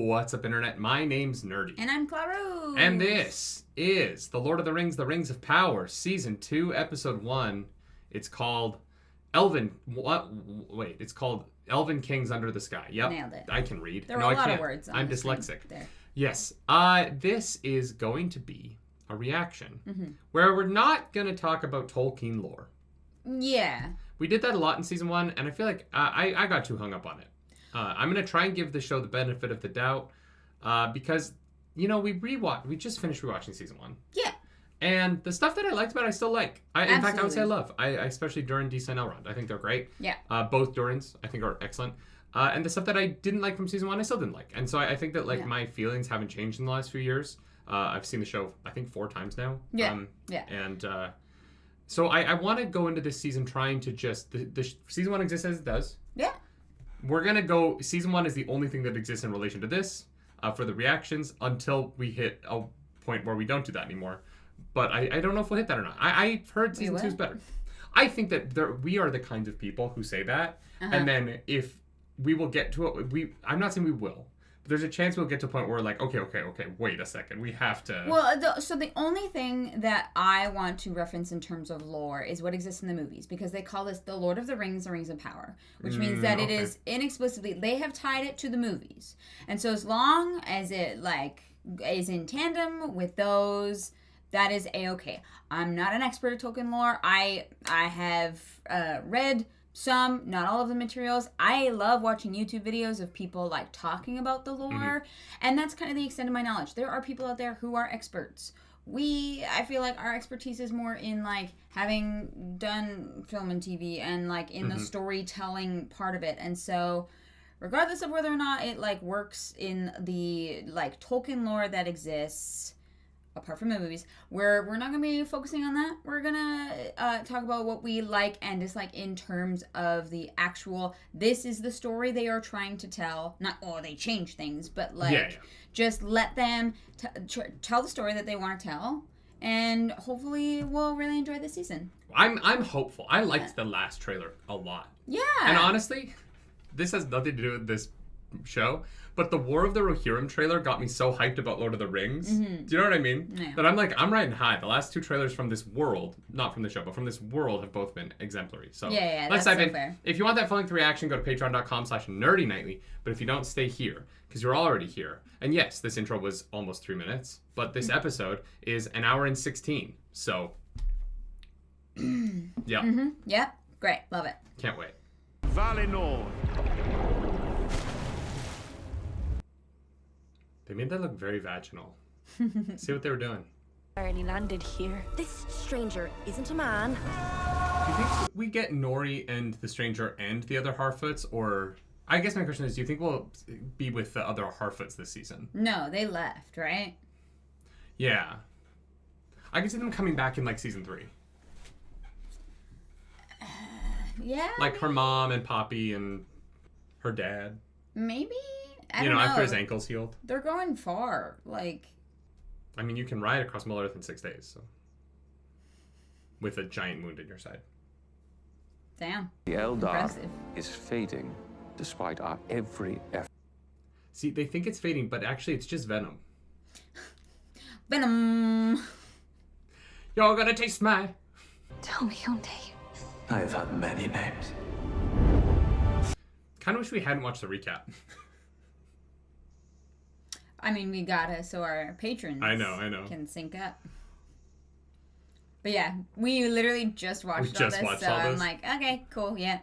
What's up, Internet? My name's Nerdy. And I'm Claro. And this is The Lord of the Rings, The Rings of Power, Season 2, Episode 1. It's called Elven... Wait, it's called Elven Kings Under the Sky. Yep. Nailed it. I can read. There were a lot of words on I'm the dyslexic. There. Yes. This is going to be a reaction where we're not going to talk about Tolkien lore. Yeah. We did that a lot in Season 1, and I feel like I got too hung up on it. I'm going to try and give the show the benefit of the doubt because, you know, we just finished rewatching Season 1. Yeah. And the stuff that I liked about it, I still like. In fact, I would say I love. I especially Durin, Disa, and Elrond. I think they're great. Yeah. Both Durins, I think, are excellent. And the stuff that I didn't like from Season 1, I still didn't like. And so I think that, my feelings haven't changed in the last few years. I've seen the show, I think, 4 times now. Yeah. And so I want to go into this season trying to just... The Season 1 exists as it does. Yeah. We're going to go... Season 1 is the only thing that exists in relation to this for the reactions until we hit a point where we don't do that anymore. But I don't know if we'll hit that or not. I've heard Season 2 is better. I think that we are the kinds of people who say that. And then if we will get to it... I'm not saying we will. But there's a chance we'll get to a point where we're like, okay, wait a second. We have to... Well, so the only thing that I want to reference in terms of lore is what exists in the movies. Because they call this the Lord of the Rings, the Rings of Power. Which means that it is inexplicably... They have tied it to the movies. And so as long as it, is in tandem with those... That is A-okay. I'm not an expert at Tolkien lore. I have read some, not all of the materials. I love watching YouTube videos of people talking about the lore, and that's kind of the extent of my knowledge. There are people out there who are experts. I feel like our expertise is more in having done film and TV and in the storytelling part of it, and so regardless of whether or not it works in the Tolkien lore that exists. Apart from the movies, we're not going to be focusing on that. We're going to talk about what we like and dislike in terms of the actual, this is the story they are trying to tell. Not, they change things, but just let them tell the story that they want to tell. And hopefully we'll really enjoy this season. I'm hopeful. I liked the last trailer a lot. Yeah. And honestly, this has nothing to do with this show, but the War of the Rohirrim trailer got me so hyped about Lord of the Rings. Do you know what I mean? Yeah. That I'm riding high. The last 2 trailers from this world, not from the show, but from this world have both been exemplary. So let's dive in. Fair. If you want that full-length reaction, go to patreon.com/nerdynightly. But if you don't, stay here, because you're already here. And yes, this intro was almost 3 minutes, but this episode is 1 hour and 16. So, yeah. Yep. Great. Love it. Can't wait. Valinor. They made that look very vaginal. See what they were doing. Already landed here. This stranger isn't a man. Do you think we get Nori and the stranger and the other Harfoots, or... I guess my question is, do you think we'll be with the other Harfoots this season? No, they left, right? Yeah. I can see them coming back in Season 3. Yeah. Her mom and Poppy and her dad. Maybe? I don't know. After his ankle's healed. They're going far. I mean, you can ride across Middle Earth in 6 days, so. With a giant wound in your side. Damn. The Eldar Impressive. is fading despite our every effort. See, they think it's fading, but actually it's just venom. Venom. You're gonna taste my... Tell me your name. I have had many names. Kind of wish we hadn't watched the recap. I mean, we gotta, so our patrons I know. can sync up. But yeah, we literally just watched all this, so I'm like, okay, cool, yeah.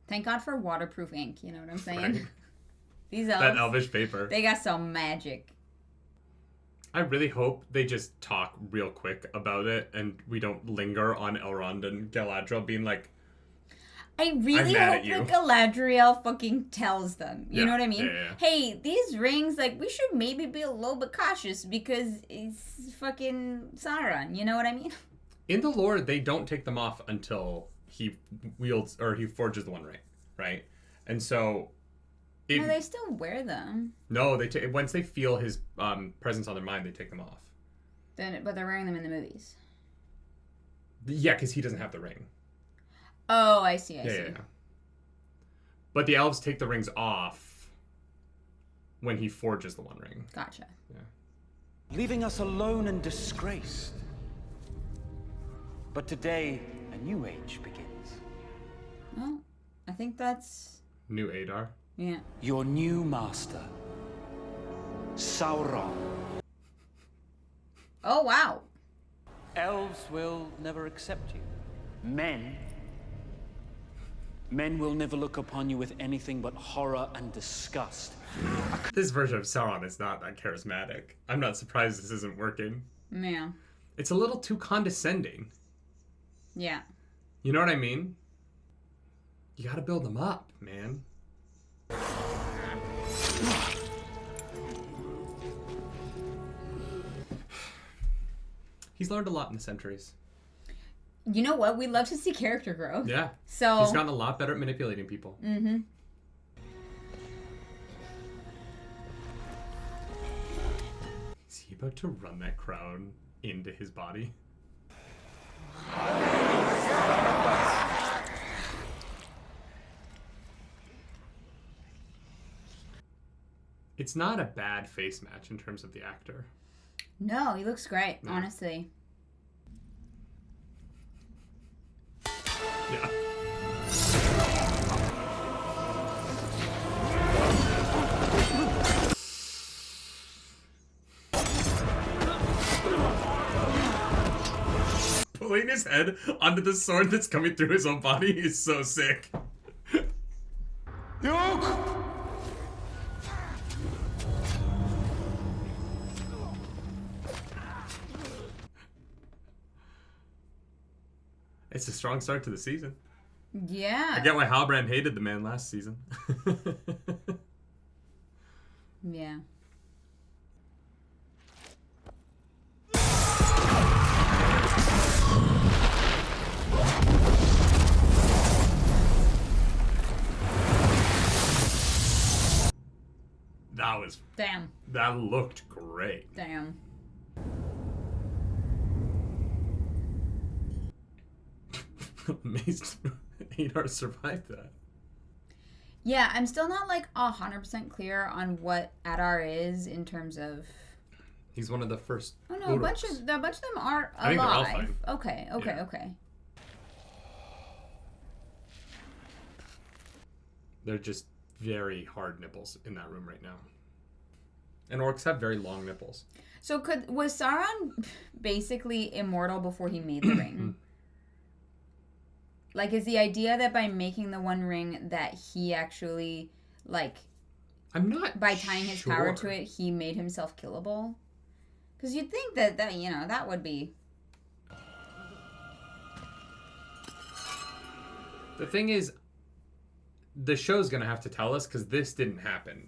Thank God for waterproof ink, you know what I'm saying? Right. These elves, That elvish paper. they got some magic. I really hope they just talk real quick about it and we don't linger on Elrond and Galadriel being like, I really hope that Galadriel fucking tells them. You know what I mean? Yeah. Hey, these rings, we should maybe be a little bit cautious because it's fucking Sauron. You know what I mean? In the lore, they don't take them off until he wields, or he forges the One Ring, right? And so... No, they still wear them. No, once they feel his presence on their mind, they take them off. But they're wearing them in the movies. Yeah, because he doesn't have the ring. Oh, I see. I see. Yeah. But the elves take the rings off when he forges the One Ring. Gotcha. Yeah. Leaving us alone and disgraced. But today, a new age begins. Well, I think that's... New Adar. Yeah. Your new master, Sauron. Oh, wow. Elves will never accept you. Men will never look upon you with anything but horror and disgust. This version of Sauron is not that charismatic. I'm not surprised this isn't working. Yeah. It's a little too condescending. Yeah. You know what I mean? You gotta build them up, man. He's learned a lot in the centuries. You know what? We love to see character growth. Yeah. So he's gotten a lot better at manipulating people. Mm-hmm. Is he about to run that crown into his body? It's not a bad face match in terms of the actor. No, he looks great, Yeah. honestly. Yeah. Pulling his head onto the sword that's coming through his own body is so sick. It's a strong start to the season. Yeah. I get why Halbrand hated the man last season. Yeah. That was... Damn. That looked great. Damn. Amazed Adar survived that. Yeah, I'm still not like 100% clear on what Adar is in terms of. He's one of the first. Oh no, a bunch of them are alive. I think they're all fine. Okay. Yeah. They're just very hard nipples in that room right now. And orcs have very long nipples. So was Sauron basically immortal before he made the ring? Like, is the idea that by making the One Ring that he actually, like... I'm not by tying his power to it, he made himself killable? Because you'd think that, you know, that would be... The thing is, the show's going to have to tell us, because this didn't happen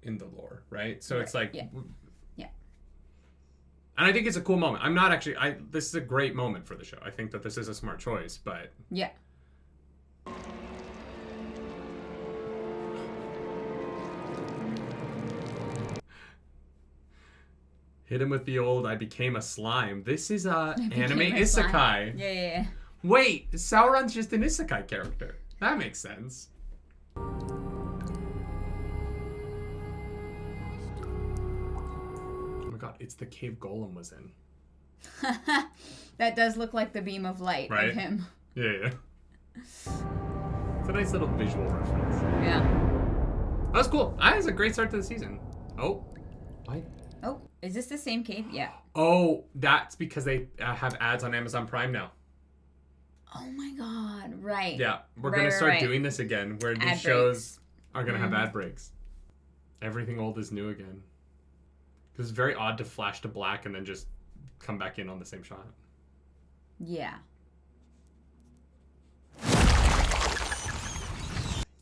in the lore, right? So it's like... Yeah. And I think it's a cool moment. I'm not actually... This is a great moment for the show. I think that this is a smart choice, but... Yeah. Hit him with the old, I became a slime. This is anime isekai. Yeah. Wait, Sauron's just an isekai character. That makes sense. Oh my god, it's the cave Golem was in. That does look like the beam of light of him. Yeah. It's a nice little visual reference. Yeah. That was cool. That was a great start to the season. Oh. Why? Oh, is this the same cave? Yeah. Oh, that's because they have ads on Amazon Prime now. Oh my god, right. Yeah, we're going to start doing this again, where these shows are going to have ad breaks. Everything old is new again. Because it's very odd to flash to black and then just come back in on the same shot. Yeah.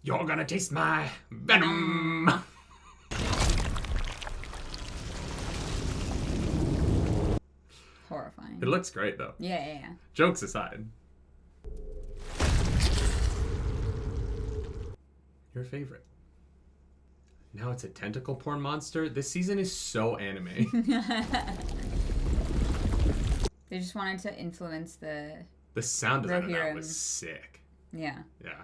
You're gonna taste my venom! Horrifying. It looks great, though. Yeah. Jokes aside. Your favorite. Now it's a tentacle porn monster. This season is so anime. They just wanted to influence the The sound design of that Rohirrim. was sick. Yeah. Yeah.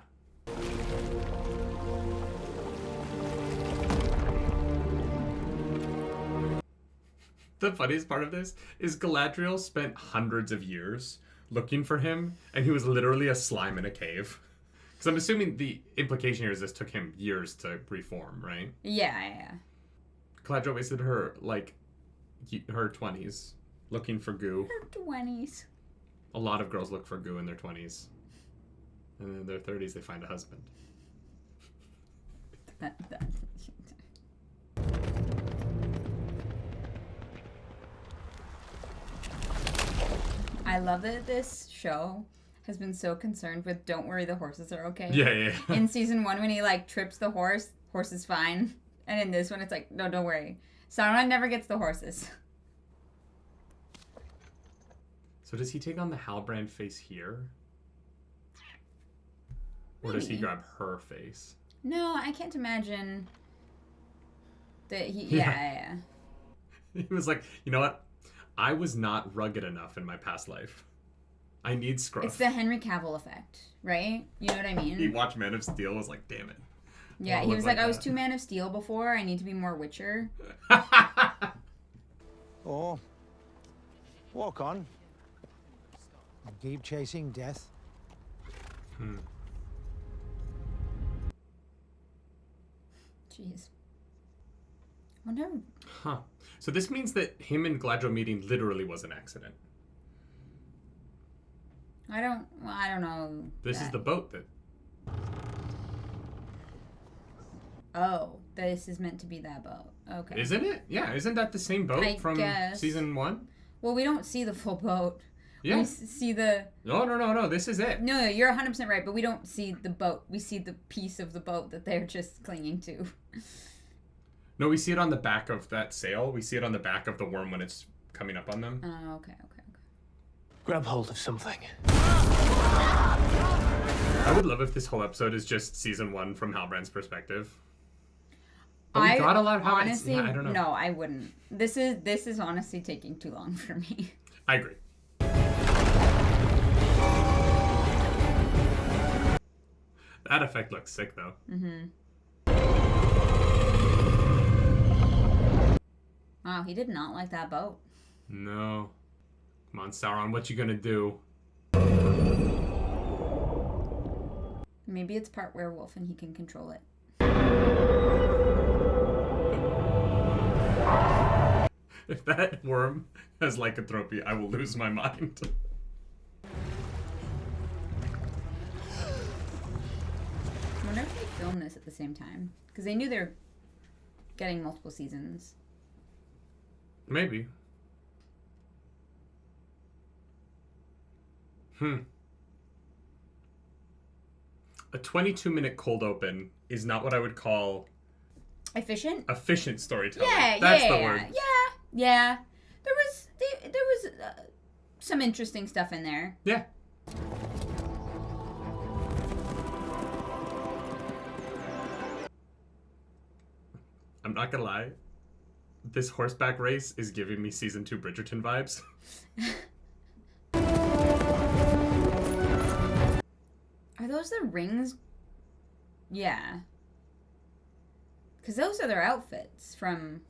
The funniest part of this is Galadriel spent hundreds of years looking for him, and he was literally a slime in a cave. Because I'm assuming the implication here is this took him years to reform, right? Yeah. Galadriel wasted her, her 20s looking for goo. Her 20s. A lot of girls look for goo in their 20s. And in their 30s, they find a husband. I love that this show has been so concerned with don't worry, the horses are okay. Yeah. In season 1, when he trips the horse is fine. And in this one, it's like, no, don't worry. Sauron never gets the horses. So does he take on the Halbrand face here? Or Maybe. does he grab her face? No, I can't imagine that he... Yeah. Yeah. He was like, you know what? I was not rugged enough in my past life. I need scruff. It's the Henry Cavill effect, right? You know what I mean? He watched Man of Steel, was like, damn it. Yeah, Well, he was like, I was that. too Man of Steel before. I need to be more Witcher. Or walk on. Keep chasing death. Jeez. Wonder. Huh. So this means that him and Galadriel meeting literally was an accident. I don't know. This is the boat that... Oh, this is meant to be that boat. Okay. Isn't it? Yeah, isn't that the same boat I from guess. season 1? Well, we don't see the full boat. Yeah. We see the... No, this is it. No, you're 100% right, but we don't see the boat. We see the piece of the boat that they're just clinging to. No, we see it on the back of that sail. We see it on the back of the worm when it's coming up on them. Oh, okay. Grab hold of something. I would love if this whole episode is just season 1 from Halbrand's perspective. But we got a lot of Halbrand. Honestly, Yeah, I don't know. no, I wouldn't. This is honestly taking too long for me. I agree. That effect looks sick, though. Wow, he did not like that boat. No. Come on, Sauron, what you gonna do? Maybe it's part werewolf and he can control it. If that worm has lycanthropy, I will lose my mind. I wonder if they filmed this at the same time. Because they knew they were getting multiple seasons. Maybe. A 22-minute cold open is not what I would call Efficient? efficient storytelling. Yeah, That's yeah, the yeah, word. yeah. There was some interesting stuff in there. Yeah. I'm not gonna lie. This horseback race is giving me season 2 Bridgerton vibes. Are those the rings? Yeah. Because those are their outfits from...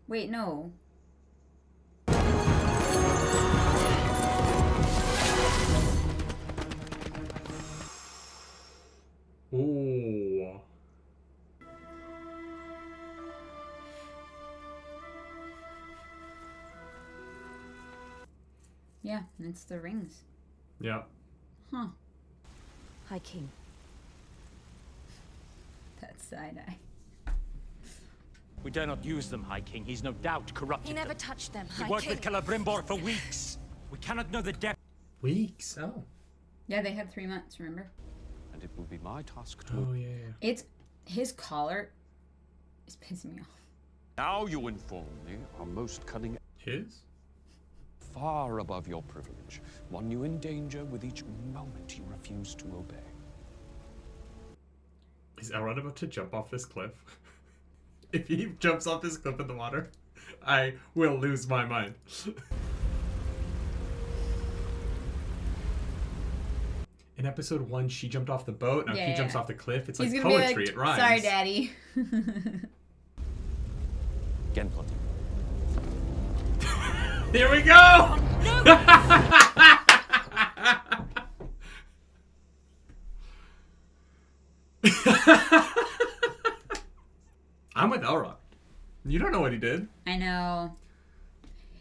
Wait, no. Ooh. Yeah, it's the rings. Yeah. Huh. High King. That's side-eye. We dare not use them, High King. He's no doubt corrupted He never them. touched them, He High worked King. with Celebrimbor for weeks. We cannot know the depth. Weeks. Oh. Yeah, they had 3 months, remember? And it will be my task to... Oh, yeah. It's... His collar is pissing me off. Now you inform me our most cunning... His? Far above your privilege. One you endanger with each moment you refuse to obey. Is Elrond about to jump off this cliff? If he jumps off this cliff in the water, I will lose my mind. in episode 1, she jumped off the boat. Now he jumps off the cliff. It's He's like gonna poetry. Be like, it rhymes. Sorry, Daddy. Genplot. Here we go! I'm with Elrond. You don't know what he did. I know.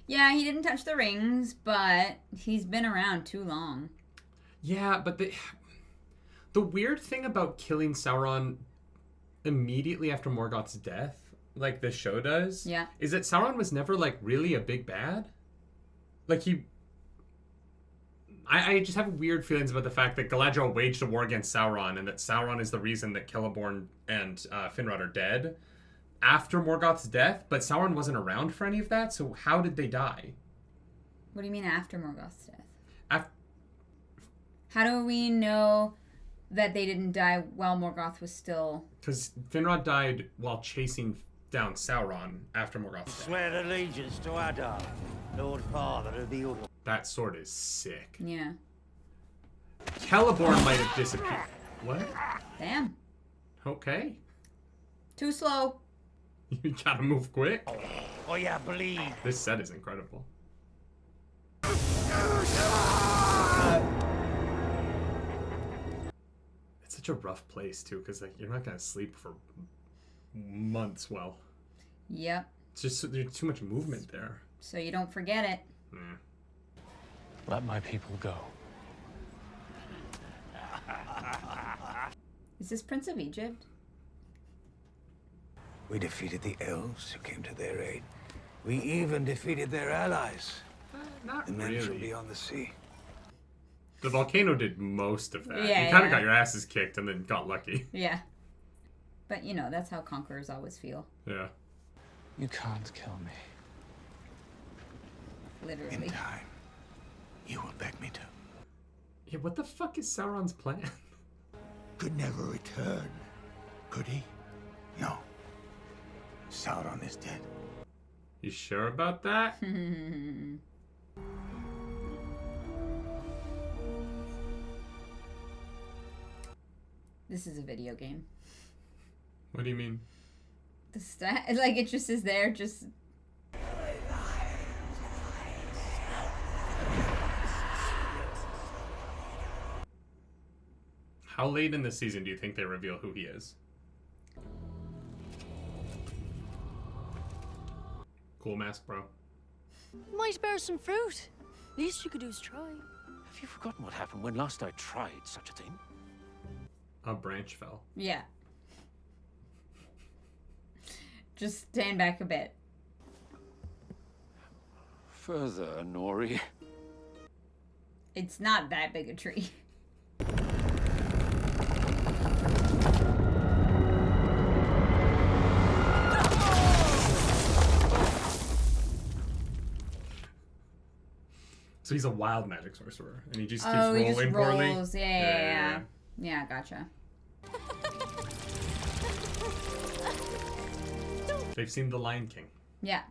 Yeah, he didn't touch the rings, but he's been around too long. Yeah, but the weird thing about killing Sauron immediately after Morgoth's death, like the show does, is that Sauron was never like really a big bad. Like I just have weird feelings about the fact that Galadriel waged a war against Sauron and that Sauron is the reason that Celeborn and Finrod are dead after Morgoth's death, but Sauron wasn't around for any of that, so how did they die? What do you mean after Morgoth's death? How do we know that they didn't die while Morgoth was still... Because Finrod died while chasing down Sauron after Morgoth's death. Swear allegiance to Adar, Lord Father of the Order. That sword is sick. Yeah. Celeborn might have disappeared. What? Damn. Okay. Too slow. You gotta move quick. Oh yeah, believe. This set is incredible. It's such a rough place too, because like you're not gonna sleep for months. Well. Yep. It's just there's too much movement there. So you don't forget it. Let my people go. Is this Prince of Egypt? We defeated the elves who came to their aid. We even defeated their allies. Not the men from really. beyond the sea. The volcano did most of that. Yeah, you kind of got your asses kicked and then got lucky. Yeah. But, you know, that's how conquerors always feel. Yeah. You can't kill me. Literally. In time, you will beg me to. Yeah, what the fuck is Sauron's plan? Could never return, could he? No. Sauron is dead. You sure about that? This is a video game. What do you mean? The stat, like it just is there, just. How late in the season do you think they reveal who he is? Cool mask, bro. Might bear some fruit. Least you could do is try. Have you forgotten what happened when last I tried such a thing? A branch fell. Yeah. Just stand back a bit. Further, Nori. It's not that big a tree. So he's a wild magic sorcerer, and he just keeps rolling poorly. Yeah, gotcha. They've seen The Lion King. Yeah.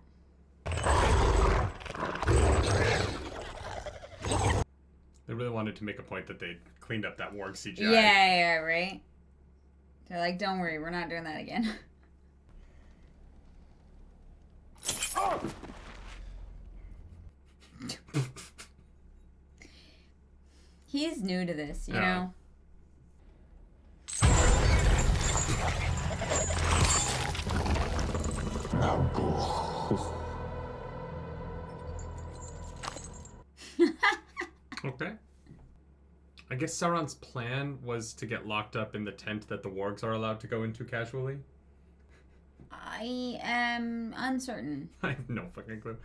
They really wanted to make a point that they cleaned up that warg CGI. Yeah, right? They're like, don't worry, we're not doing that again. He's new to this, you know? Okay. I guess Sauron's plan was to get locked up in the tent that the wargs are allowed to go into casually. I am uncertain. I have no fucking clue.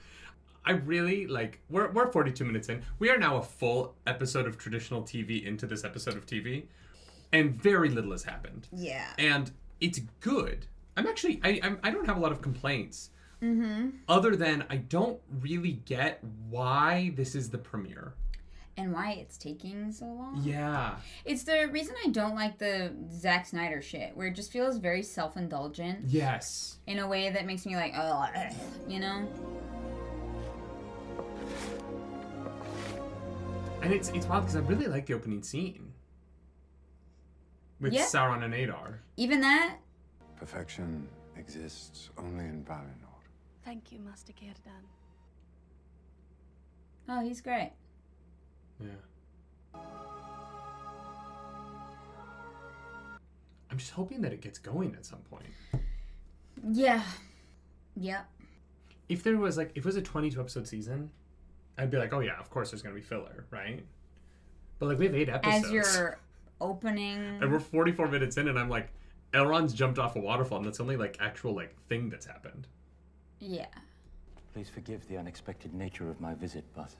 I really, like, we're 42 minutes in. We are now a full episode of traditional TV into this episode of TV, and very little has happened. Yeah. And it's good. I'm actually, I don't have a lot of complaints. Mm-hmm. Other than I don't really get why this is the premiere. And why it's taking so long. Yeah. It's the reason I don't like the Zack Snyder shit, where it just feels very self-indulgent. Yes. In a way that makes me like, oh, you know? And it's wild because I really like the opening scene. with Sauron and Adar. Even that? Perfection exists only in Valinor. Thank you, Master Círdan. Oh, he's great. Yeah. I'm just hoping that it gets going at some point. Yeah. Yep. If it was a 22 episode season, I'd be like, oh yeah, of course there's gonna be filler, right? But like we have 8 episodes. As your opening, and we're 44 minutes in, and I'm like, Elrond's jumped off a waterfall, and that's only like actual like thing that's happened. Yeah. Please forgive the unexpected nature of my visit, but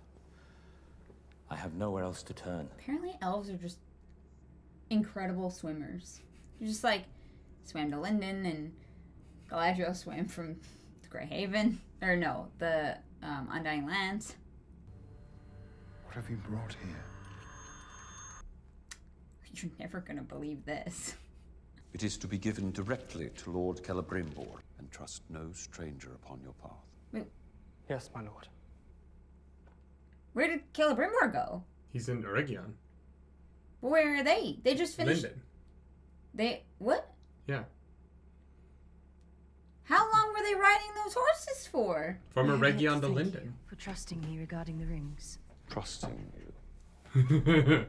I have nowhere else to turn. Apparently, elves are just incredible swimmers. You just like swam to Lindon, and Galadriel swam from Greyhaven, or no, the Undying Lands. What have you brought here? You're never gonna believe this. It is to be given directly to Lord Celebrimbor, and trust no stranger upon your path. Wait, Yes, my lord. where did Celebrimbor go? He's in Eregion. Where are they? They just finished. Lindon. They what? Yeah. How long were they riding those horses for? From I Eregion have to thank Lindon. you for trusting me regarding the rings. Trusting you.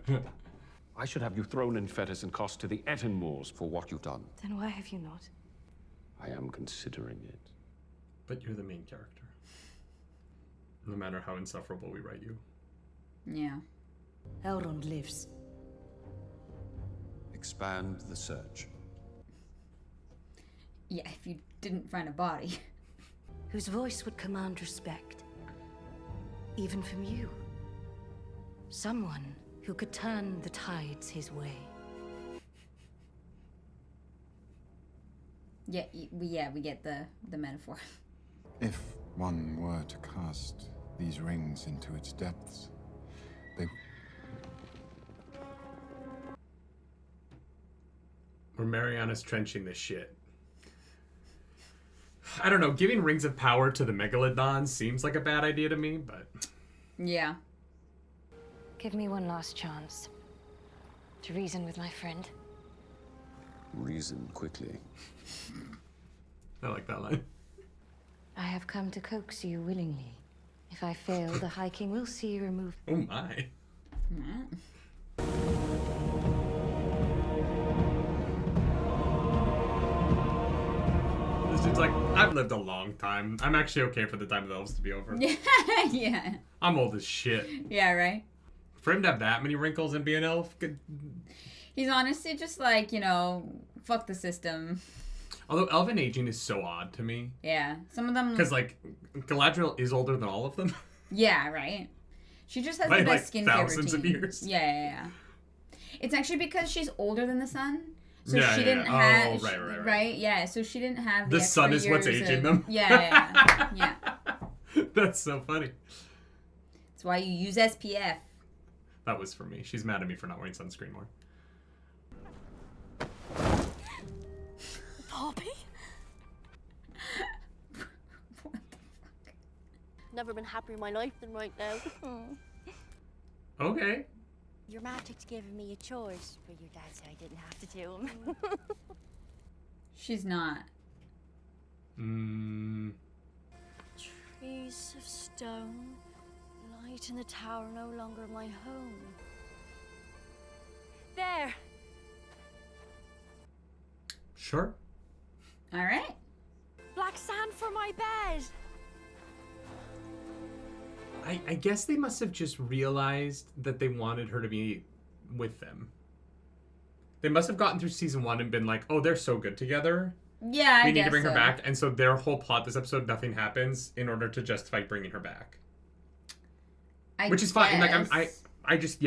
I should have you thrown in fetters and cost to the Etten Moors for what you've done. Then why have you not? I am considering it. But you're the main character. No matter how insufferable we write you. Yeah. Elrond lives. Expand the search. Yeah, if you didn't find a body. Whose voice would command respect. Even from you. Someone who could turn the tides his way. Yeah, we get the metaphor. If one were to cast these rings into its depths, they... Where Mariana's trenching this shit. I don't know, giving rings of power to the Megalodons seems like a bad idea to me, but... Yeah. Give me one last chance to reason with my friend. Reason quickly. I like that line. I have come to coax you willingly. If I fail, the High King will see you removed. Oh my. This dude's like, I've lived a long time. I'm actually okay for the time of the elves to be over. Yeah. I'm old as shit. Yeah, right? For him to have that many wrinkles and be an elf, good. He's honestly just like, fuck the system. Although elven aging is so odd to me. Yeah. Some of them... Because, like, Galadriel is older than all of them. Yeah, right? She just has By, the best like, skincare thousands routine. of years. Yeah. It's actually because she's older than the sun. So Yeah, she yeah, didn't yeah. have... Oh, right. Right? Yeah, so she didn't have The sun extra is what's years aging of- them. Yeah. That's so funny. That's why you use SPF. That was for me. She's mad at me for not wearing sunscreen more. Poppy? Never been happier in my life than right now. Okay. Your magic's giving me a choice, but your dad said I didn't have to do them. She's not. Trees of stone, light in the tower no longer my home. There! Sure. All right. Black sand for my bed! I guess they must have just realized that they wanted her to be with them. They must have gotten through season 1 and been like, oh, they're so good together. Yeah, I We need guess to bring her so. back. And so their whole plot this episode, nothing happens in order to justify bringing her back. Which is fine. Like, I just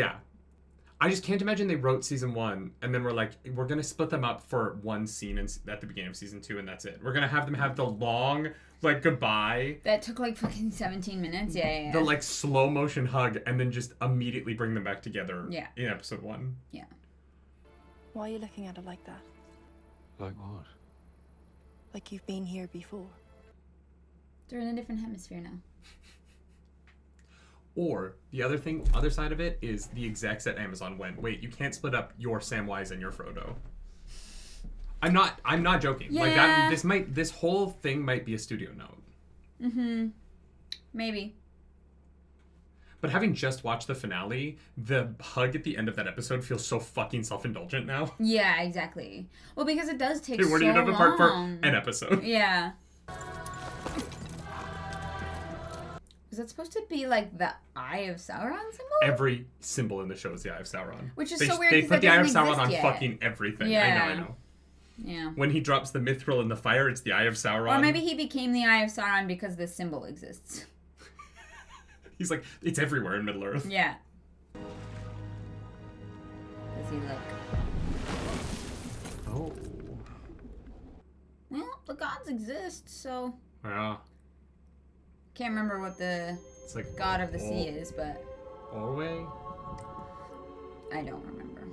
can't imagine they wrote season 1 and then we're like, we're going to split them up for one scene at the beginning of season 2 and that's it. We're going to have them have the long, like, goodbye. That took like fucking 17 minutes. Yeah. The, like, slow motion hug and then just immediately bring them back together in episode 1. Yeah. Why are you looking at it like that? Like what? Like you've been here before. They're in a different hemisphere now. Or the other side of it is the execs at Amazon went, wait, you can't split up your Samwise and your Frodo. I'm not joking. Yeah. Like that. This whole thing might be a studio note. Mm-hmm. Maybe. But having just watched the finale, the hug at the end of that episode feels so fucking self-indulgent now. Yeah, exactly. Well, because it does take so long. We're gonna apart for an episode. Yeah. Was that supposed to be like the Eye of Sauron symbol? Every symbol in the show is the Eye of Sauron. Which is so weird. They put the Eye of Sauron on yet. fucking everything. Yeah. I know. Yeah. When he drops the mithril in the fire, it's the Eye of Sauron. Or maybe he became the Eye of Sauron because this symbol exists. He's like, it's everywhere in Middle Earth. Yeah. Does he look? Oh. Well, the gods exist, so. Yeah. Can't remember what the god of the sea is, but. Orway? I don't remember.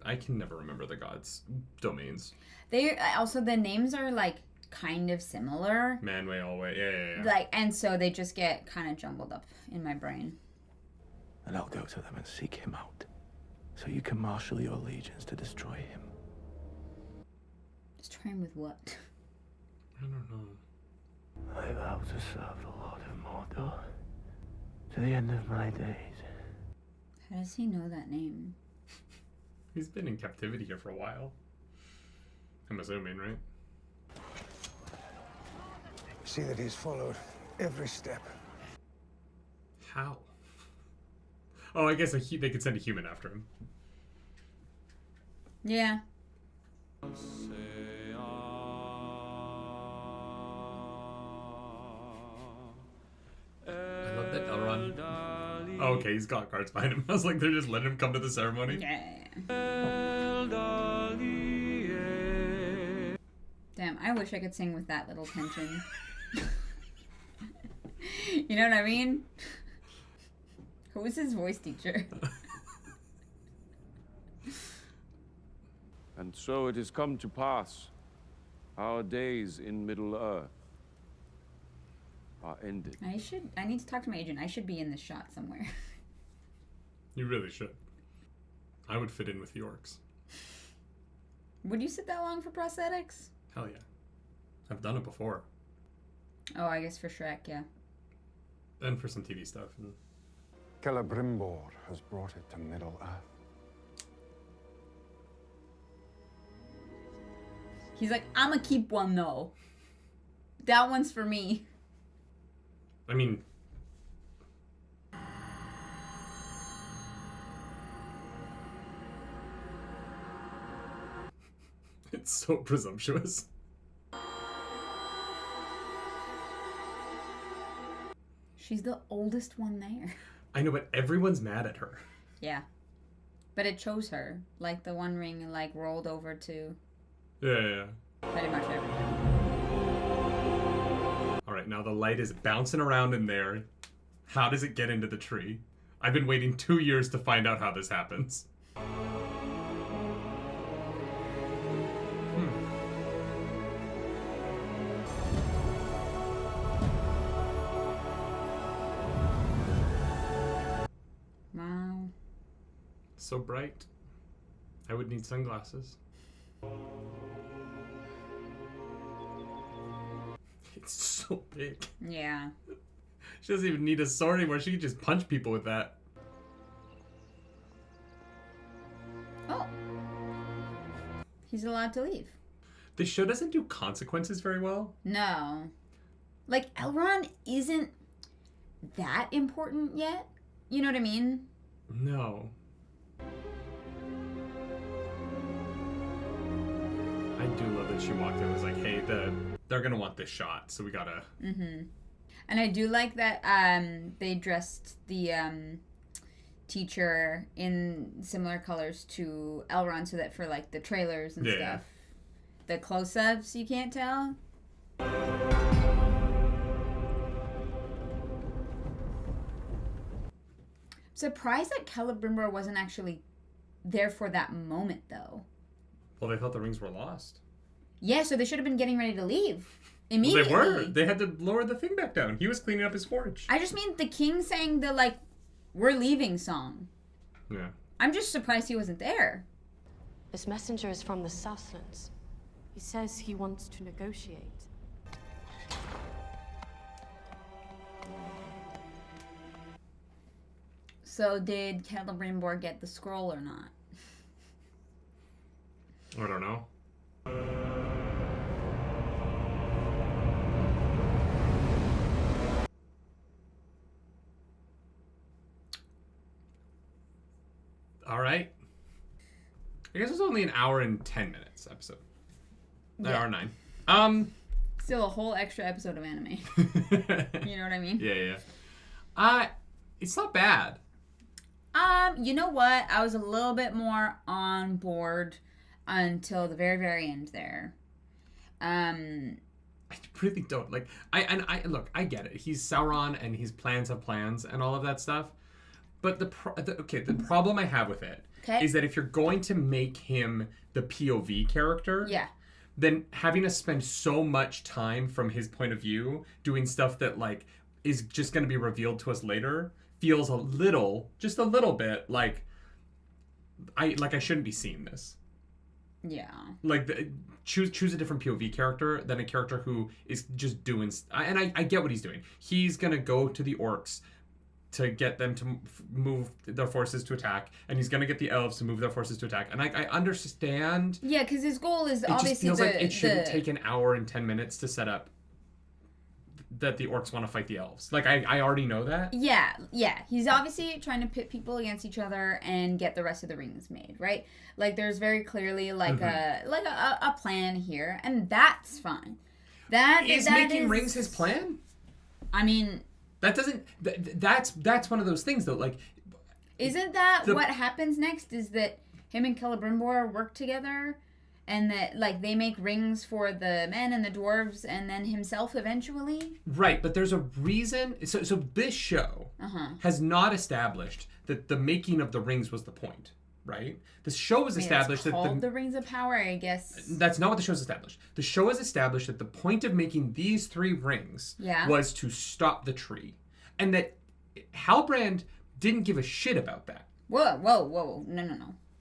I can never remember the gods' domains. They also, the names are like kind of similar. Manway, Alway, yeah. Like, and so they just get kind of jumbled up in my brain. And I'll go to them and seek him out, so you can marshal your legions to destroy him. Destroy him with what? I don't know. I vow to serve the Lord of Mordor to the end of my days. How does he know that name? He's been in captivity here for a while. I'm assuming, right? See that he's followed every step. How? Oh, I guess they could send a human after him. Yeah. I love that Elrond. Oh, okay, he's got cards behind him. I was like, they're just letting him come to the ceremony. Yeah. Damn, I wish I could sing with that little tension. You know what I mean? Who was his voice teacher? And so it has come to pass. Our days in Middle-earth are ended. I need to talk to my agent. I should be in this shot somewhere. You really should. I would fit in with the orcs. Would you sit that long for prosthetics? Hell yeah. I've done it before. Oh, I guess for Shrek, yeah. And for some TV stuff. Celebrimbor has brought it to Middle-earth. He's like, I'ma keep one though. That one's for me. I mean... It's so presumptuous. She's the oldest one there. I know, but everyone's mad at her. Yeah. But it chose her. Like the One Ring like rolled over to... Yeah. Pretty much everything. Alright, now the light is bouncing around in there. How does it get into the tree? I've been waiting 2 years to find out how this happens. Wow. So bright. I would need sunglasses. It's so big. Yeah. She doesn't even need a sword anymore. She can just punch people with that. Oh. He's allowed to leave. This show doesn't do consequences very well. No. Like, Elrond isn't that important yet. You know what I mean? No. I do love that she walked in and was like, hey, they're gonna want this shot, so we gotta... Mm-hmm. And I do like that they dressed the teacher in similar colors to Elrond so that for, like, the trailers and stuff, the close-ups, you can't tell. Surprised that Celebrimbor wasn't actually there for that moment, though. Well, they thought the rings were lost. Yeah, so they should have been getting ready to leave immediately. Well, they were. They had to lower the thing back down. He was cleaning up his forge. I just mean the king sang the, like, we're leaving song. Yeah. I'm just surprised he wasn't there. This messenger is from the Southlands. He says he wants to negotiate. So did Celebrimbor get the scroll or not? I don't know. All right. I guess it's only an hour and 10 minutes episode. Yeah. Hour 9. Still a whole extra episode of anime. You know what I mean? Yeah. It's not bad. You know what? I was a little bit more on board until the very, very end there. I really don't like. I look. I get it. He's Sauron, and his plans have plans, and all of that stuff. But the problem I have with it is that if you're going to make him the POV character, then having to spend so much time from his point of view doing stuff that like is just going to be revealed to us later feels just a little bit like I shouldn't be seeing this. Yeah. Like choose a different POV character than a character who is just doing. And I get what he's doing. He's gonna go to the orcs to get them to move their forces to attack, and he's gonna get the elves to move their forces to attack. And I understand. Yeah, because his goal is it obviously just feels like it shouldn't take an hour and 10 minutes to set up that the orcs want to fight the elves. Like I already know that. Yeah. He's obviously trying to pit people against each other and get the rest of the rings made, right? Like there's very clearly like a plan here, and that's fine. That making rings his plan. I mean, that doesn't. That's one of those things though. Like, isn't that what happens next? Is that him and Celebrimbor work together? And that, like, they make rings for the men and the dwarves and then himself eventually? Right, but there's a reason. So this show has not established that the making of the rings was the point, right? The show was established that the Rings of Power, I guess. That's not what the show's established. The show has established that the point of making these 3 rings was to stop the tree. And that Halbrand didn't give a shit about that. Whoa.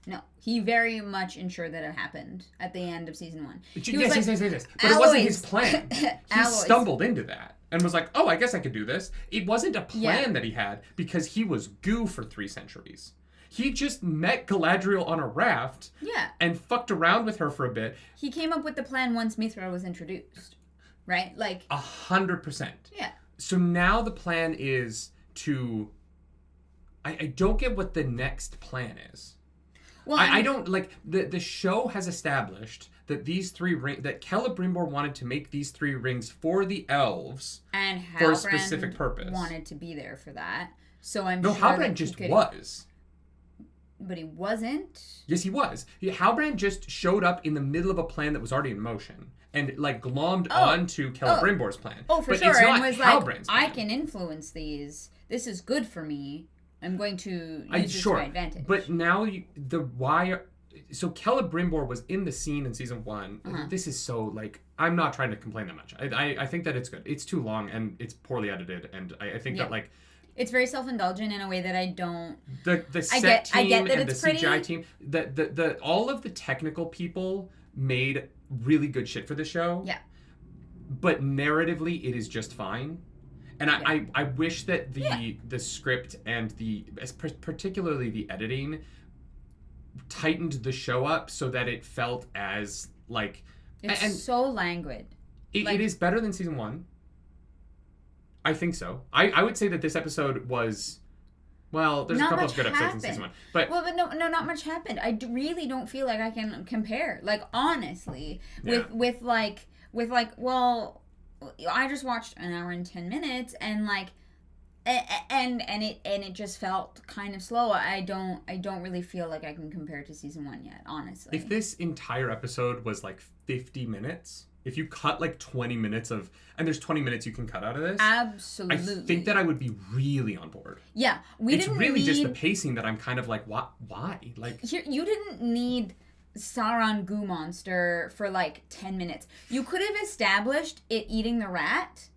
No, he very much ensured that it happened at the end of season 1. Yes. But it wasn't his plan. He stumbled into that and was like, oh, I guess I could do this. It wasn't a plan that he had because he was goo for 3 centuries. He just met Galadriel on a raft and fucked around with her for a bit. He came up with the plan once Mithra was introduced, right? Like 100%. Yeah. So now the plan is to... I don't get what the next plan is. Well, I don't like the show has established that these 3 rings that Celebrimbor wanted to make these 3 rings for the elves and for a specific purpose. Wanted to be there for that. So I'm sure Halbrand just was. But he wasn't. Yes, he was. Halbrand just showed up in the middle of a plan that was already in motion and like glommed onto Celebrimbor's plan. Oh, for but sure. It's not and was Halbrand's like, plan. I can influence these. This is good for me. I'm going to use this to my advantage. But now so Celebrimbor was in the scene in season 1. This is so like I'm not trying to complain that much. I think that it's good. It's too long and it's poorly edited, and I think that like it's very self-indulgent in a way that I don't. The set team I get that and it's the CGI pretty. team, the all of the technical people made really good shit for the show. Yeah. But narratively, it is just fine. And I wish that the script and particularly the editing tightened the show up so that it felt as like it's so languid. It is better than season 1. I think so. I would say that this episode was there's a couple of good episodes in season 1. But no, not much happened. I really don't feel like I can compare. Like honestly, with I just watched an hour and 10 minutes and like and it just felt kind of slow. I don't really feel like I can compare it to season 1 yet, honestly. If this entire episode was like 50 minutes, if you cut like 20 minutes and there's 20 minutes you can cut out of this. Absolutely. I think that I would be really on board. Yeah. It's really just the pacing that I'm kind of like, why? Like you didn't need Sauron goo monster for like 10 minutes. You could have established it eating the rat,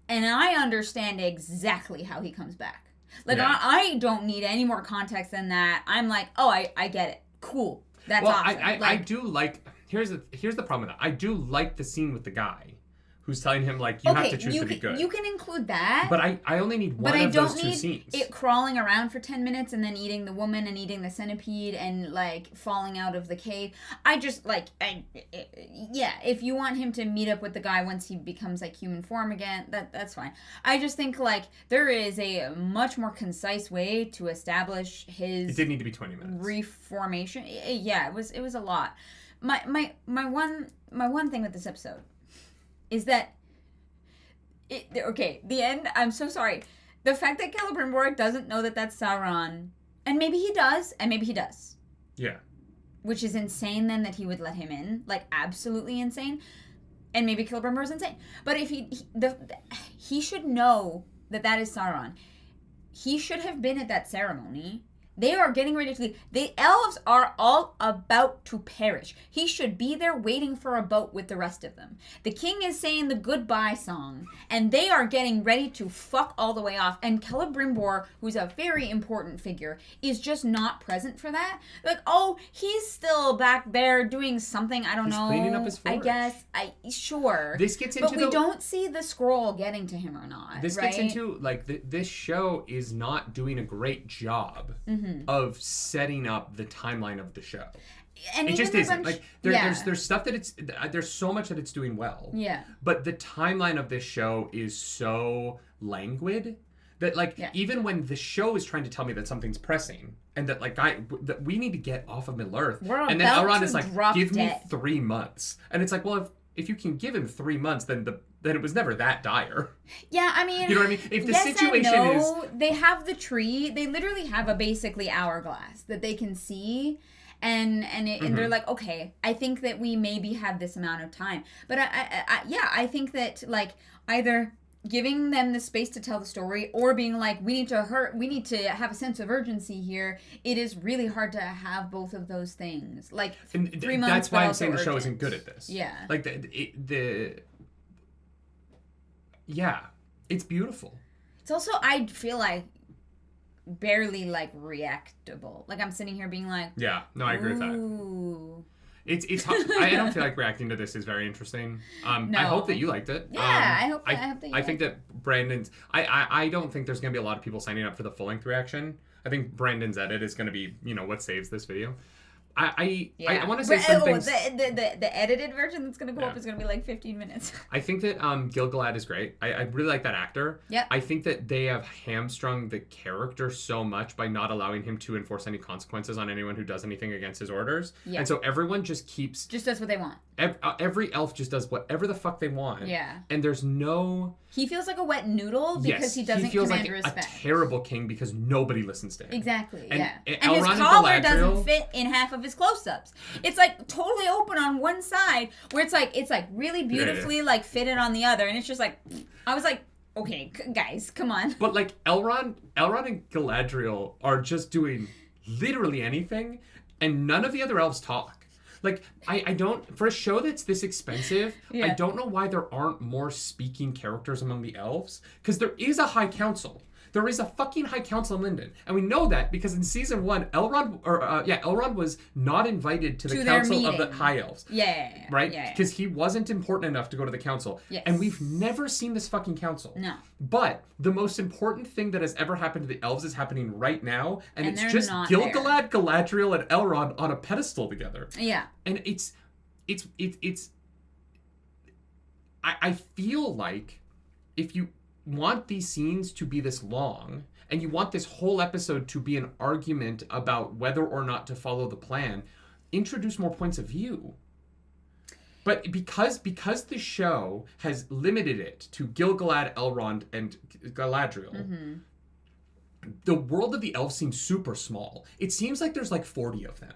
and I understand exactly how he comes back. Like, I don't need any more context than that. I'm like, oh, I get it. Cool. That's awesome. I do like... here's the problem with that. I do like the scene with the guy who's telling him, like, you have to choose to be good. You can include that. But I only need one of those two scenes. But I don't need it crawling around for 10 minutes and then eating the woman and eating the centipede and, like, falling out of the cave. I just, like, if you want him to meet up with the guy once he becomes, like, human form again, that's fine. I just think, like, there is a much more concise way to establish his... It did need to be 20 minutes. Reformation. Yeah, it was a lot. My one thing with this episode is that the end, I'm so sorry. The fact that Celebrimbor doesn't know that that's Sauron, and maybe he does, and maybe he does. Yeah. Which is insane then that he would let him in. Like, absolutely insane. And maybe Celebrimbor's insane. But if he should know that is Sauron. He should have been at that ceremony. They are getting ready to leave. The elves are all about to perish. He should be there waiting for a boat with the rest of them. The king is saying the goodbye song, and they are getting ready to fuck all the way off. And Celebrimbor, who's a very important figure, is just not present for that. Like, oh, he's still back there doing something. I don't know. He's cleaning up his forge. I guess. Sure. This gets into but we don't see the scroll getting to him or not. This right? gets into, like, this show is not doing a great job of setting up the timeline of the show. And it just isn't. Like, there's stuff that there's so much that it's doing well. Yeah. But the timeline of this show is so languid that, like, even when the show is trying to tell me that something's pressing and that, like, that we need to get off of Middle Earth, and then Elrond is like, give me 3 months, and it's like, well, if you can give him 3 months, then it was never that dire. Yeah, I mean... You know what I mean? If the situation is... They have the tree. They literally have a basically hourglass that they can see. And they're like, okay, I think that we maybe have this amount of time. But I think that, like, either giving them the space to tell the story or being like, we need to have a sense of urgency here. It is really hard to have both of those things. Like, 3 months. That's why I'm saying urgent. the show isn't good at this. Yeah. Like, yeah, it's beautiful. It's also, I feel like, barely, like, reactable. Like, I'm sitting here being like... Yeah, no, I agree with that. It's I don't feel like reacting to this is very interesting. No. I hope that you liked it. Yeah, I hope that you I think that Brandon's... I don't think there's going to be a lot of people signing up for the full-length reaction. I think Brandon's edit is going to be, what saves this video. I want to say some things... The edited version that's going to go up is going to be like 15 minutes. I think that Gil-galad is great. I really like that actor. Yeah. I think that they have hamstrung the character so much by not allowing him to enforce any consequences on anyone who does anything against his orders. Yeah. And so everyone just does what they want. Every elf just does whatever the fuck they want. Yeah. And there's no... He feels like a wet noodle because he doesn't command respect. He feels like a terrible king because nobody listens to him. Exactly, yeah. And his collar doesn't fit in half of his close-ups. It's like totally open on one side where it's like really beautifully like fitted on the other, and it's just like, I was like, okay, guys, come on. But like Elrond and Galadriel are just doing literally anything, and none of the other elves talk. Like, I don't... For a show that's this expensive, I don't know why there aren't more speaking characters among the elves. Because there is a High Council. There is a fucking High Council in Lindon. And we know that because in Season 1, Elrond was not invited to the Council of the High Elves. Yeah. Right? Because he wasn't important enough to go to the Council. Yes. And we've never seen this fucking Council. No. But the most important thing that has ever happened to the elves is happening right now. And it's just Gil-galad, Galadriel, and Elrond on a pedestal together. Yeah. And I feel like if you want these scenes to be this long and you want this whole episode to be an argument about whether or not to follow the plan, introduce more points of view. But because the show has limited it to Gil-galad, Elrond, and Galadriel, the world of the elves seems super small. It seems like there's like 40 of them.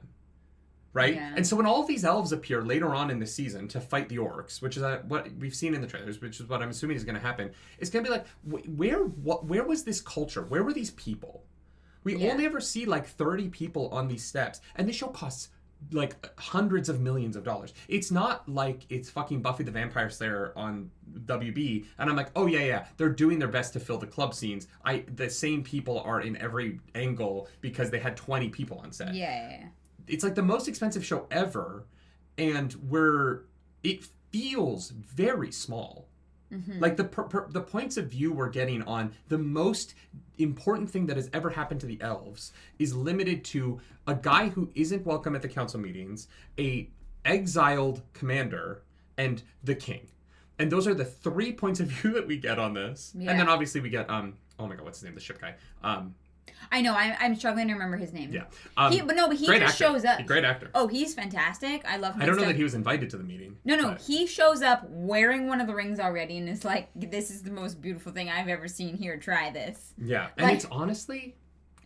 Right? Yeah. And so when all of these elves appear later on in the season to fight the orcs, which is what we've seen in the trailers, which is what I'm assuming is going to happen, it's going to be like, where was this culture? Where were these people? We only ever see like 30 people on these steps, and this show costs like hundreds of millions of dollars. It's not like it's fucking Buffy the Vampire Slayer on WB, and I'm like, oh yeah, they're doing their best to fill the club scenes. The same people are in every angle because they had 20 people on set. Yeah. It's like the most expensive show ever, and it feels very small. Mm-hmm. Like the points of view we're getting on the most important thing that has ever happened to the elves is limited to a guy who isn't welcome at the council meetings, a exiled commander, and the king. And those are the 3 points of view that we get on this. Yeah. And then obviously we get oh my god, what's his name? The ship guy. I know, I'm struggling to remember his name. Yeah. He just shows up. Great actor. Oh, he's fantastic. I love him. I don't know that he was invited to the meeting. No, he shows up wearing one of the rings already and is like, this is the most beautiful thing I've ever seen here. Try this. Yeah. And it's honestly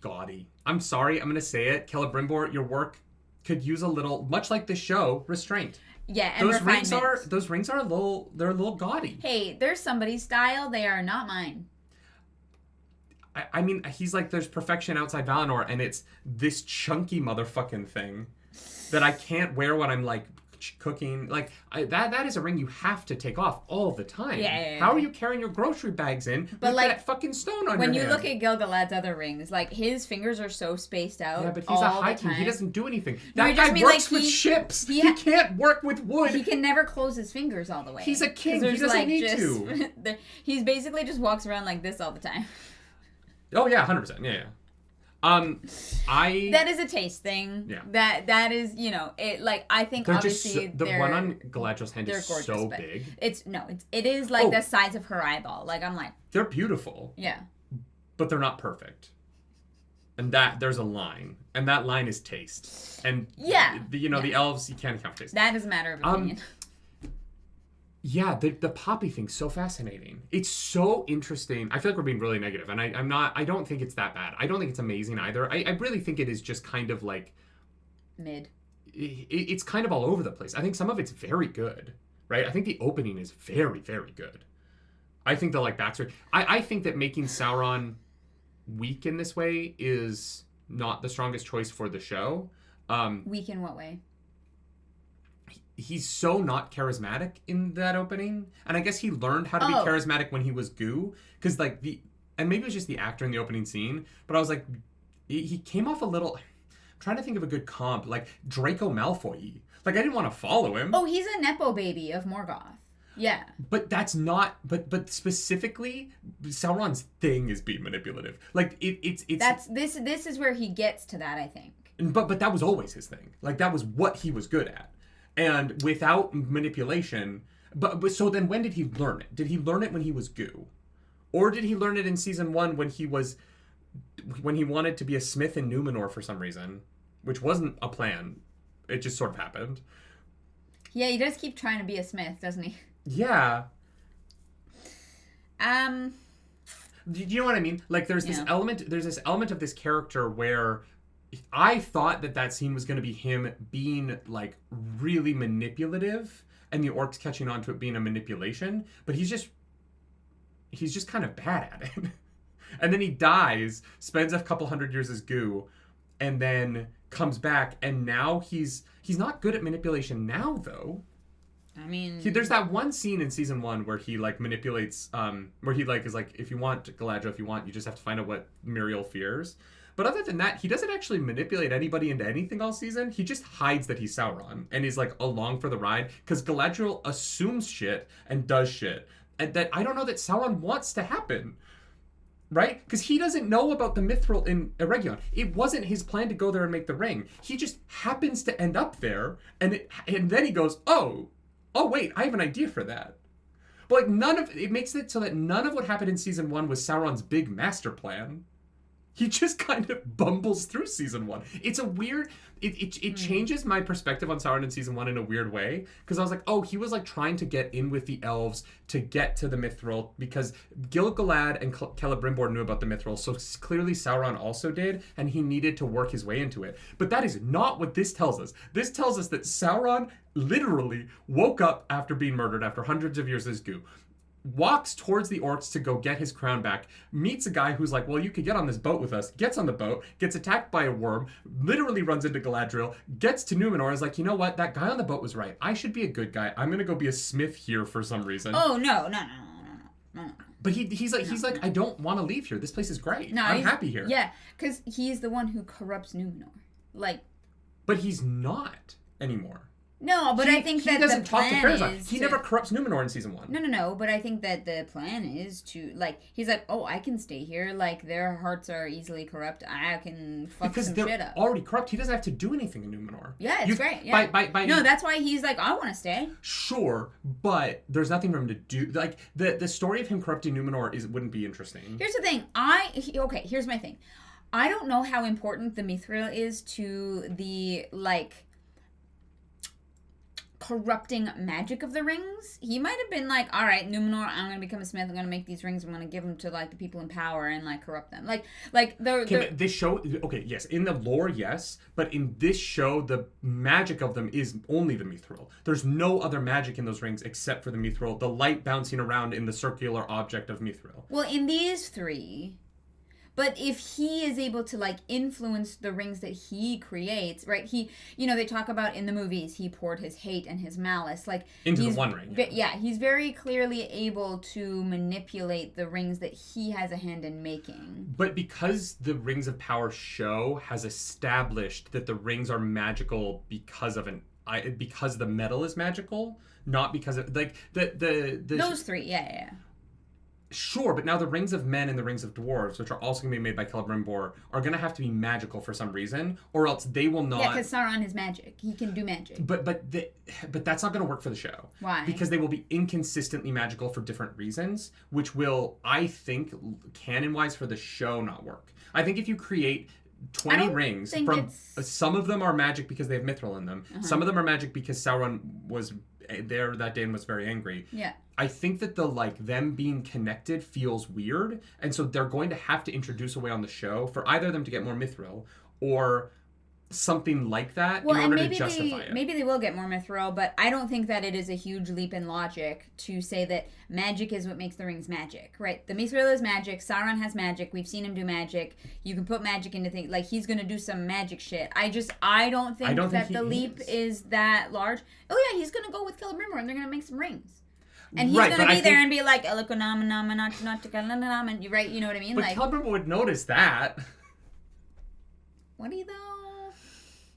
gaudy. I'm sorry, I'm going to say it. Celebrimbor, your work could use a little, much like the show, restraint. Yeah, and those rings are a little gaudy. Hey, they're somebody's style. They are not mine. I mean, he's like, there's perfection outside Valinor, and it's this chunky motherfucking thing that I can't wear when I'm like cooking. Like that is a ring you have to take off all the time. Yeah. How are you carrying your grocery bags in with that fucking stone on when your you hand? look at Gil-galad's other rings, like his fingers are so spaced out. Yeah, but he's a high king. He doesn't do anything. That guy works with ships. He can't work with wood. He can never close his fingers all the way. He's a king. He doesn't need to. He's basically just walks around like this all the time. Oh yeah, 100%. Yeah. That is a taste thing. Yeah. That is, it like I think they're obviously the one on Galadriel's hand is gorgeous, so big. It is like the size of her eyeball. Like I'm like they're beautiful. Yeah. But they're not perfect. And there's a line, and that line is taste. And the elves, you can't count taste. That is a matter of opinion. Yeah, the poppy thing's so fascinating. It's so interesting. I feel like we're being really negative, and I don't think it's that bad. I don't think it's amazing either. I really think it is just kind of like mid. It's kind of all over the place. I think some of it's very good, right? I think the opening is very, very good. I think the backstory. I think that making Sauron weak in this way is not the strongest choice for the show. Weak in what way? He's so not charismatic in that opening. And I guess he learned how to be charismatic when he was goo. Because, and maybe it was just the actor in the opening scene, but I was like, he came off a little, I'm trying to think of a good comp, like Draco Malfoy. Like, I didn't want to follow him. Oh, he's a Nepo baby of Morgoth. Yeah. But that's not, but specifically, Sauron's thing is being manipulative. Like, it's This is where he gets to that, I think. But that was always his thing. Like, that was what he was good at. And without manipulation, but so then when did he learn it? Did he learn it when he was goo? Or did he learn it in season 1 when he wanted to be a smith in Numenor for some reason, which wasn't a plan. It just sort of happened. Yeah, he does keep trying to be a smith, doesn't he? Yeah. Do you know what I mean? Like there's this element of this character where I thought that scene was going to be him being like really manipulative and the orcs catching on to it being a manipulation, but he's just kind of bad at it. And then he dies, spends a couple hundred years as goo, and then comes back, and now he's not good at manipulation now though. I mean, there's that one scene in season 1 where he like manipulates, where he like is like, if you want Galadriel, you just have to find out what Muriel fears. But other than that, he doesn't actually manipulate anybody into anything all season. He just hides that he's Sauron and is like along for the ride because Galadriel assumes shit and does shit. And that I don't know that Sauron wants to happen. Right? Because he doesn't know about the mithril in Eregion. It wasn't his plan to go there and make the ring. He just happens to end up there. And then he goes, oh wait, I have an idea for that. But like it makes it so that none of what happened in season 1 was Sauron's big master plan. He just kind of bumbles through season 1. It's a weird... It changes my perspective on Sauron in season 1 in a weird way. Because I was like, oh, he was like trying to get in with the elves to get to the mithril. Because Gil-galad and Celebrimbor knew about the mithril. So clearly Sauron also did. And he needed to work his way into it. But that is not what this tells us. This tells us that Sauron literally woke up after being murdered after hundreds of years as goo. Walks towards the orcs to go get his crown back, meets a guy who's like, well, you could get on this boat with us, gets on the boat, gets attacked by a worm, literally runs into Galadriel, gets to Numenor, is like, you know what, that guy on the boat was right. I should be a good guy. I'm going to go be a smith here for some reason. Oh, no. But he's like, I don't want to leave here. This place is great. No, I'm happy here. Yeah, because he's the one who corrupts Numenor. Like. But he's not anymore. No, but I think that he doesn't the talk to plan Farazan. is He never corrupts Numenor in season 1. No, but I think that the plan is to, like, he's like, oh, I can stay here. Like, their hearts are easily corrupt. I can fuck Because some they're shit up. already corrupt. He doesn't have to do anything in Numenor. Yeah, it's great. Yeah. No, that's why he's like, I want to stay. Sure, but there's nothing for him to do. Like, the story of him corrupting Numenor wouldn't be interesting. Here's the thing. Here's my thing. I don't know how important the Mithril is to the, like, corrupting magic of the rings. He might have been like, all right, Numenor, I'm gonna become a smith, I'm gonna make these rings, I'm gonna give them to, like, the people in power and, like, corrupt them. This show, okay, yes, in the lore, yes, but in this show, the magic of them is only the Mithril. There's no other magic in those rings except for the Mithril, the light bouncing around in the circular object of Mithril. Well, in these 3... But if he is able to, like, influence the rings that he creates, right? He, they talk about in the movies, he poured his hate and his malice. Like, into the One Ring. Yeah, he's very clearly able to manipulate the rings that he has a hand in making. But because the Rings of Power show has established that the rings are magical because the metal is magical, not because of, like, those 3, yeah. Sure, but now the Rings of Men and the Rings of Dwarves, which are also going to be made by Celebrimbor, are going to have to be magical for some reason, or else they will not... Yeah, because Sauron is magic. He can do magic. But that's not going to work for the show. Why? Because they will be inconsistently magical for different reasons, which will, I think, canon-wise for the show not work. I think if you create 20 rings, some of them are magic because they have mithril in them. Uh-huh. Some of them are magic because Sauron was there that day and was very angry. Yeah. I think that them being connected feels weird, and so they're going to have to introduce a way on the show for either of them to get more mithril or something like that in order to justify it. Maybe they will get more mithril, but I don't think that it is a huge leap in logic to say that magic is what makes the rings magic, right? The mithril is magic. Sauron has magic. We've seen him do magic. You can put magic into things. Like, he's going to do some magic shit. I don't think that the leap is that large. Oh, yeah, he's going to go with Celebrimbor, and they're going to make some rings. And he's going to be there and be like, right? You know what I mean? But Celebrimbor would notice that. Would he, though?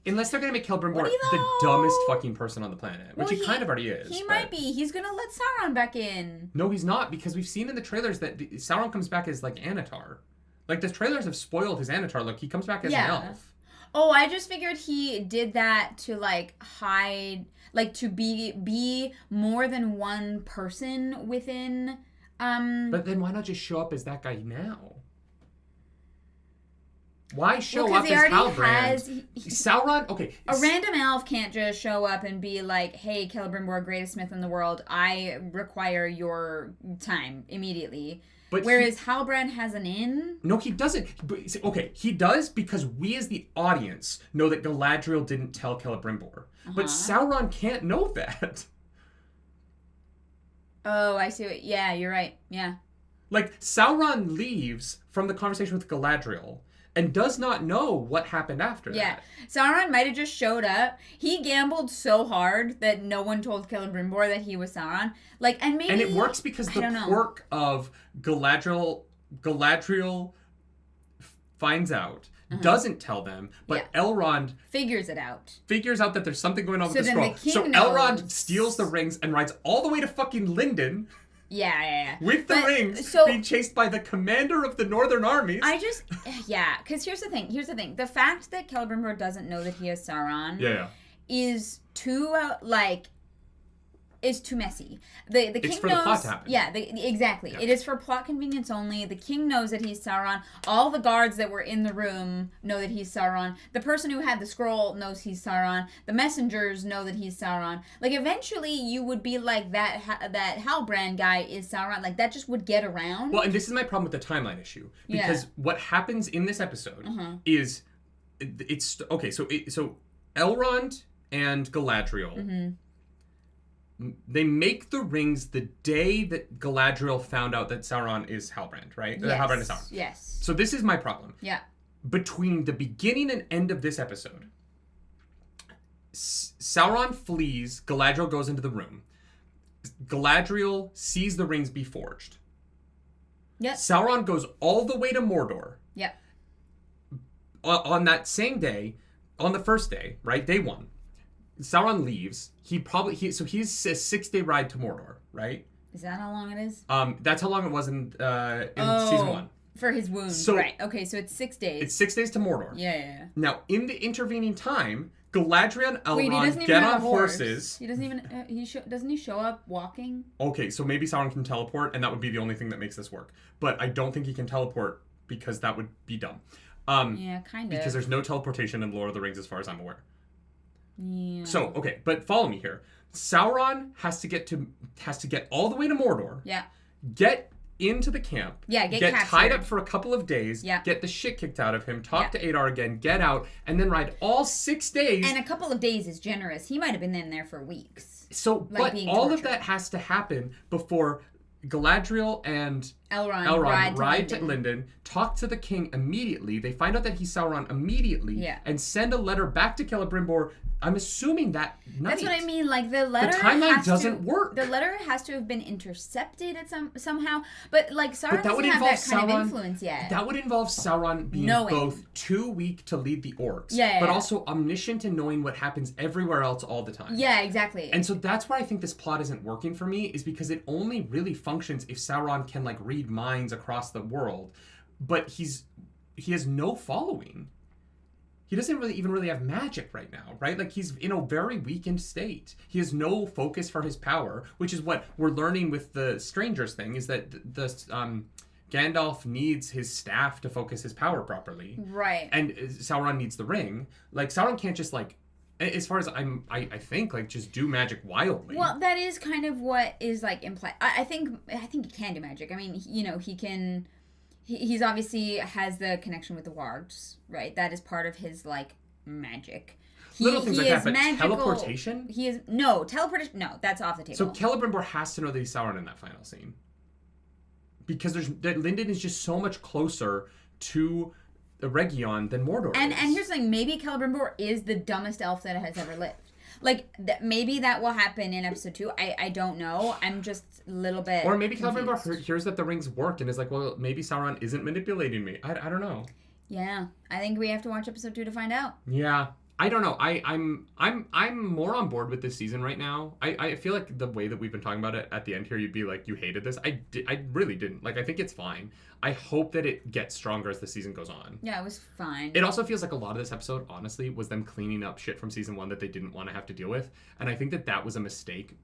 Unless they're going to make Celebrimbor the dumbest fucking person on the planet, which he kind of already is. He might be. He's going to let Sauron back in. No, he's not, because we've seen in the trailers that Sauron comes back as, like, Anatar. Like, the trailers have spoiled his Anatar look. He comes back as an elf. Oh, I just figured he did that to, like, hide... Like, to be more than one person within... But then why not just show up as that guy now? Why show up as Halbrand? Sauron? Okay. A random elf can't just show up and be like, hey, Celebrimbor, greatest smith in the world, I require your time immediately. Whereas Halbrand has an in? No, he doesn't. Okay, he does because we as the audience know that Galadriel didn't tell Celebrimbor. Uh-huh. But Sauron can't know that. Oh, I see what... Yeah, you're right. Yeah. Like, Sauron leaves from the conversation with Galadriel and does not know what happened after that. Yeah. Sauron might have just showed up. He gambled so hard that no one told Celebrimbor that he was Sauron. Like, and maybe... And it works because the quirk of Galadriel finds out, doesn't tell them, but Elrond... Figures it out. Figures out that there's something going on with the scroll. So Elrond steals the rings and rides all the way to fucking Lindon... Yeah. With the rings, being chased by the commander of the northern armies. Because here's the thing. The fact that Celebrimbor doesn't know that he is Sauron is too, is too messy. The king knows... It's for the plot to happen. Yeah, exactly. Yeah. It is for plot convenience only. The king knows that he's Sauron. All the guards that were in the room know that he's Sauron. The person who had the scroll knows he's Sauron. The messengers know that he's Sauron. Like, eventually you would be like, that Halbrand guy is Sauron. Like, that just would get around. Well, and this is my problem with the timeline issue. Because what happens in this episode is... It's... Okay, so Elrond and Galadriel... Mm-hmm. They make the rings the day that Galadriel found out that Sauron is Halbrand, right? Yes. Halbrand is Sauron. Yes. So this is my problem. Yeah. Between the beginning and end of this episode, Sauron flees, Galadriel goes into the room. Galadriel sees the rings be forged. Yep. Sauron goes all the way to Mordor. Yep. On that same day, on the first day, right? Day one. Sauron leaves. So he's a 6-day ride to Mordor, right? Is that how long it is? That's how long it was in season 1. For his wound, so, right. Okay, so it's 6 days. It's 6 days to Mordor. Yeah. Now, in the intervening time, Galadriel and Elrond get on horses. He doesn't even, doesn't he show up walking? Okay, so maybe Sauron can teleport, and that would be the only thing that makes this work. But I don't think he can teleport, because that would be dumb. Yeah, kind of. Because there's no teleportation in Lord of the Rings as far as I'm aware. Yeah. So, okay, but follow me here. Sauron has to get all the way to Mordor. Yeah. Get into the camp. Yeah, get tied up for a couple of days. Yeah. Get the shit kicked out of him. Talk to Adar again. Get out, and then ride all 6 days. And a couple of days is generous. He might have been in there for weeks. So, but all of that has to happen before Galadriel and Elrond ride to Lindon, talk to the king immediately. They find out that he's Sauron immediately, and send a letter back to Celebrimbor. I'm assuming that night. That's what I mean. Like the letter, the timeline doesn't work. The letter has to have been intercepted at somehow. But like Sauron that would doesn't have that kind Sauron, of influence yet. That would involve Sauron being both too weak to lead the orcs, but also omniscient and knowing what happens everywhere else all the time. Yeah, exactly. And so that's why I think this plot isn't working for me, is because it only really functions if Sauron can like read minds across the world, but he has no following. He doesn't even really have magic right now, right? Like, he's in a very weakened state. He has no focus for his power, which is what we're learning with the Strangers thing, is that Gandalf needs his staff to focus his power properly. Right. And Sauron needs the ring. Like, Sauron can't just, like, as far as I think, like, just do magic wildly. Well, that is kind of what is, like, implied. I think he can do magic. I mean, he can... He's obviously has the connection with the wargs, right? That is part of his, like, magic. Little things like that, but teleportation? Teleportation, no, that's off the table. So Celebrimbor has to know that he's Sauron in that final scene. Because Lindon is just so much closer to the Region than Mordor and is. And here's the thing, maybe Celebrimbor is the dumbest elf that has ever lived. Like, maybe that will happen in episode 2. I don't know. I'm just a little bit Or maybe confused. Celebrimbor hears that the rings work and is like, well, maybe Sauron isn't manipulating me. I don't know. Yeah. I think we have to watch episode 2 to find out. Yeah. I don't know. I'm more on board with this season right now. I feel like the way that we've been talking about it at the end here, you'd be like, you hated this. I really didn't. Like, I think it's fine. I hope that it gets stronger as the season goes on. Yeah, it was fine. It also feels like a lot of this episode, honestly, was them cleaning up shit from season 1 that they didn't want to have to deal with. And I think that was a mistake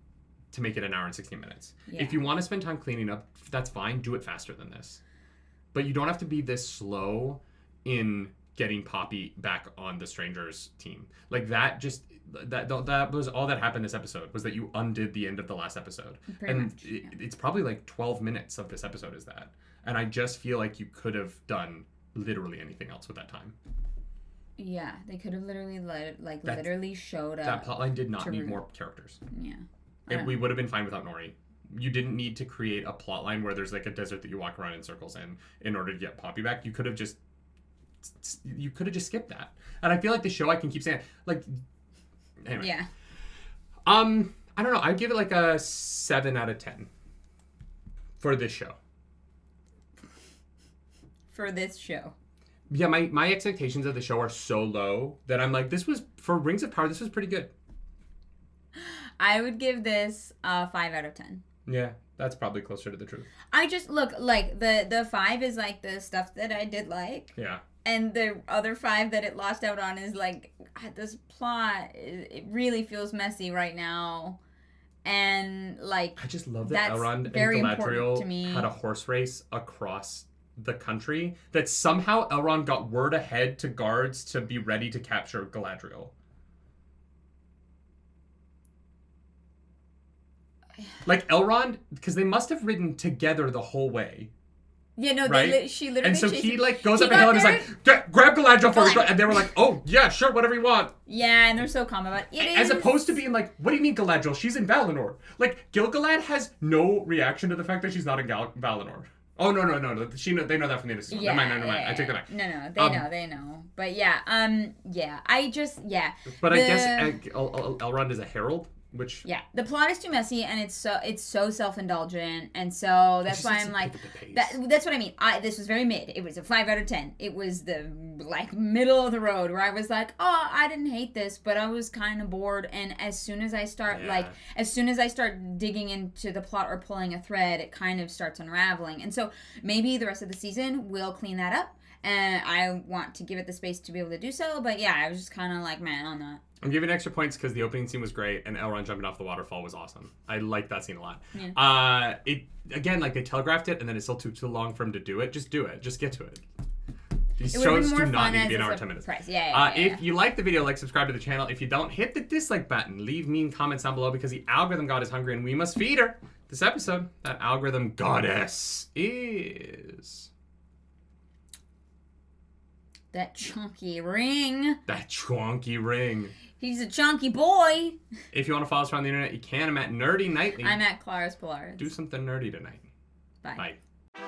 to make it an hour and 16 minutes. Yeah. If you want to spend time cleaning up, that's fine. Do it faster than this. But you don't have to be this slow in getting Poppy back on the Strangers team. Like, that was all that happened this episode, was that you undid the end of the last episode. It's probably like 12 minutes of this episode is that. And I just feel like you could have done literally anything else with that time. Yeah, they could have literally literally showed up. That plotline did not need more characters. Yeah. We would have been fine without Nori. You didn't need to create a plotline where there's like a desert that you walk around in circles in order to get Poppy back. You could have just skipped that. And I feel like the show, I can keep saying, like, anyway. Yeah. I don't know. I'd give it like a 7 out of 10 for this show. For this show. Yeah, my expectations of the show are so low that I'm like, for Rings of Power, this was pretty good. I would give this a 5 out of 10. Yeah, that's probably closer to the truth. I just, look, like, the 5 is, like, the stuff that I did like. Yeah. And the other 5 that it lost out on is, like, this plot, it really feels messy right now. And, like, I just love that Elrond and Galadriel had a horse race across the country, that somehow Elrond got word ahead to guards to be ready to capture Galadriel. Like, Elrond, because they must have ridden together the whole way. Yeah, no, right? She literally... And so he, like, goes up a hill and is like, grab Galadriel for me. And they were like, oh, yeah, sure, whatever you want. Yeah, and they're so calm about it. As opposed to being like, what do you mean Galadriel? She's in Valinor. Like, Gil-galad has no reaction to the fact that she's not in Valinor. Oh, no. They know that from the industry. Yeah, never mind. I take that back. No, they know. But yeah, I just, yeah. But I guess Elrond is a herald, Which the plot is too messy, and it's so self-indulgent, and so that's why I'm like that's what I mean. This was very mid. It was a 5 out of 10. It was the like middle of the road where I was like, oh, I didn't hate this, but I was kind of bored. And as soon as I start digging into the plot or pulling a thread, it kind of starts unraveling. And so maybe the rest of the season will clean that up. And I want to give it the space to be able to do so. But yeah, I was just kind of like, man, on that. I'm giving extra points because the opening scene was great and Elrond jumping off the waterfall was awesome. I liked that scene a lot. Yeah. It again, like they telegraphed it and then it's still too long for him to do it. Just do it. Just get to it. These shows do not need to be an hour and 10 minutes. If you like the video, like, subscribe to the channel. If you don't, hit the dislike button. Leave mean comments down below because the algorithm god is hungry and we must feed her. This episode, that algorithm goddess is... That chunky ring. That chunky ring. He's a chunky boy. If you want to follow us around the internet, you can. I'm at nerdynightly. I'm at Claris Polaris. Do something nerdy tonight. Bye. Bye.